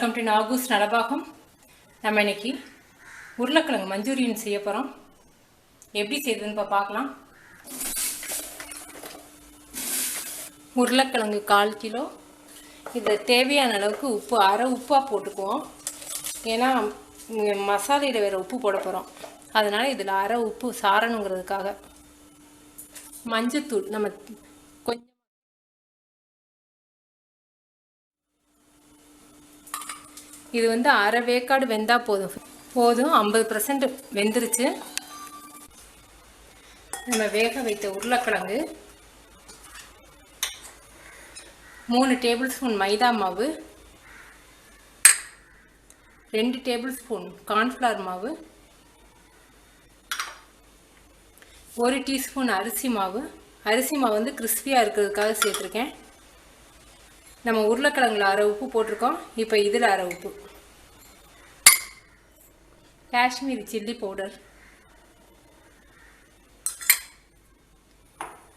Welcome to Nagu'sNalabagam. நம்ம இன்னைக்கு உருளைக்கிழங்கு மஞ்சூரியன் செய்ய போறோம். எப்படி செய்யறதுன்னு பார்க்கலாம். உருளைக்கிழங்கு 1/4 கிலோ. இது தேவையான அளவுக்கு உப்பு அரை உப்பா போட்டுக்குவோம். ஏன்னா மசாலையில வேற உப்பு போட போறோம். அதனால இதுல அரை உப்பு சாரணுங்கிறதுக்காக. மஞ்சத்தூள் நம்ம கொஞ்சம் இது வந்து அரை வேக்காடு வெந்தா போதும் 50% வெந்துருச்சு. நம்ம வேக வைத்த உருளைக்கிழங்கு 3 டேபிள் ஸ்பூன் மைதா மாவு, 2 டேபிள் ஸ்பூன் கார்ன்ஃப்ளவர் மாவு, 1 டீஸ்பூன் அரிசி மாவு. அரிசி மாவு வந்து கிறிஸ்பியாக இருக்கிறதுக்காக சேர்த்துருக்கேன். நம்ம உருளைக்கிழங்குல அரை உப்பு போட்டிருக்கோம். இப்போ இதில் அரை உப்பு. காஷ்மீரி சில்லி பவுடர்,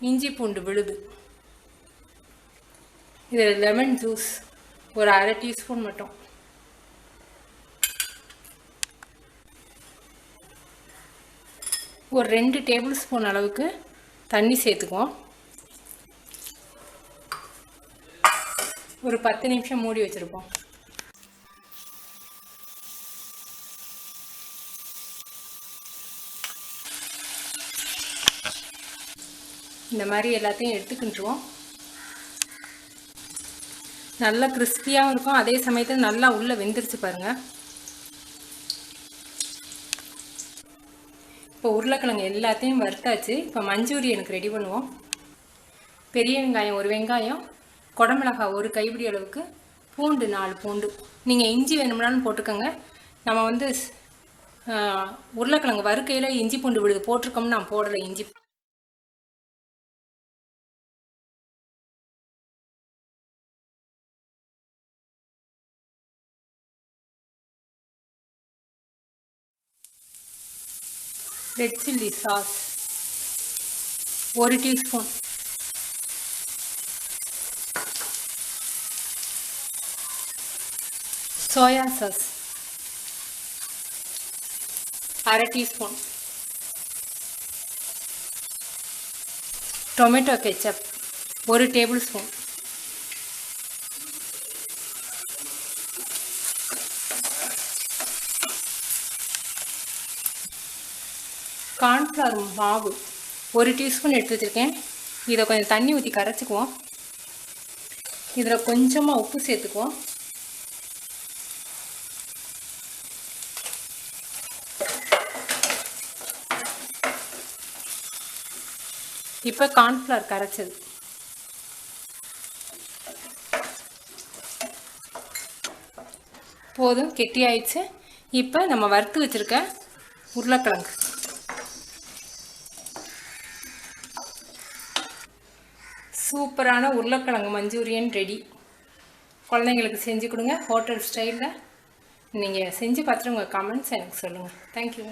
இஞ்சி பூண்டு விழுது, இதில் லெமன் ஜூஸ் ஒரு அரை டீஸ்பூன் மட்டும், ஒரு 2 டேபிள் ஸ்பூன் அளவுக்கு தண்ணி சேர்த்துக்குவோம். ஒரு 10 நிமிஷம் மூடி வச்சுருப்போம். இந்த மாதிரி எல்லாத்தையும் எடுத்துக்கிட்டுருவோம். நல்லா கிறிஸ்பியாகவும் இருக்கும், அதே சமயத்தில் நல்லா உள்ளே வெந்துருச்சு பாருங்கள். இப்போ உருளைக்கிழங்கு எல்லாத்தையும் வறுத்தாச்சு. இப்போ மஞ்சூரியனுக்கு ரெடி பண்ணுவோம். பெரிய வெங்காயம் 1 வெங்காயம், குடமிளகாய் 1 கைப்பிடி அளவுக்கு, பூண்டு 4 பூண்டு. நீங்கள் இஞ்சி வேணும்னாலும் போட்டுக்கோங்க. நம்ம வந்து உருளைக்கிழங்கு வறுக்கையில் இஞ்சி பூண்டு விழுது போட்டிருக்கோம்னு நான் போடலை. இஞ்சி red chilli sauce 1 teaspoon, soya sauce அரை teaspoon, tomato ketchup 1 tablespoon, cornflour மாவு 1 டீஸ்பூன் எடுத்து வச்சுருக்கேன். இதை கொஞ்சம் தண்ணி ஊற்றி கரைச்சிக்குவோம். இதில் கொஞ்சமாக உப்பு சேர்த்துக்குவோம். இப்போ கார்ன்ஃப்ளவர் கரைச்சது போதும், கெட்டி ஆயிடுச்சு. இப்போ நம்ம வறுத்து வச்சுருக்க உருளைக்கிழங்கு சூப்பரான உருளைக்கிழங்கு மஞ்சூரியன் ரெடி. குழந்தைங்களுக்கு செஞ்சு கொடுங்க ஹோட்டல் ஸ்டைலில். நீங்கள் செஞ்சு பார்த்துட்டு உங்கள் கமெண்ட்ஸ் எனக்கு சொல்லுங்கள். தேங்க்யூ.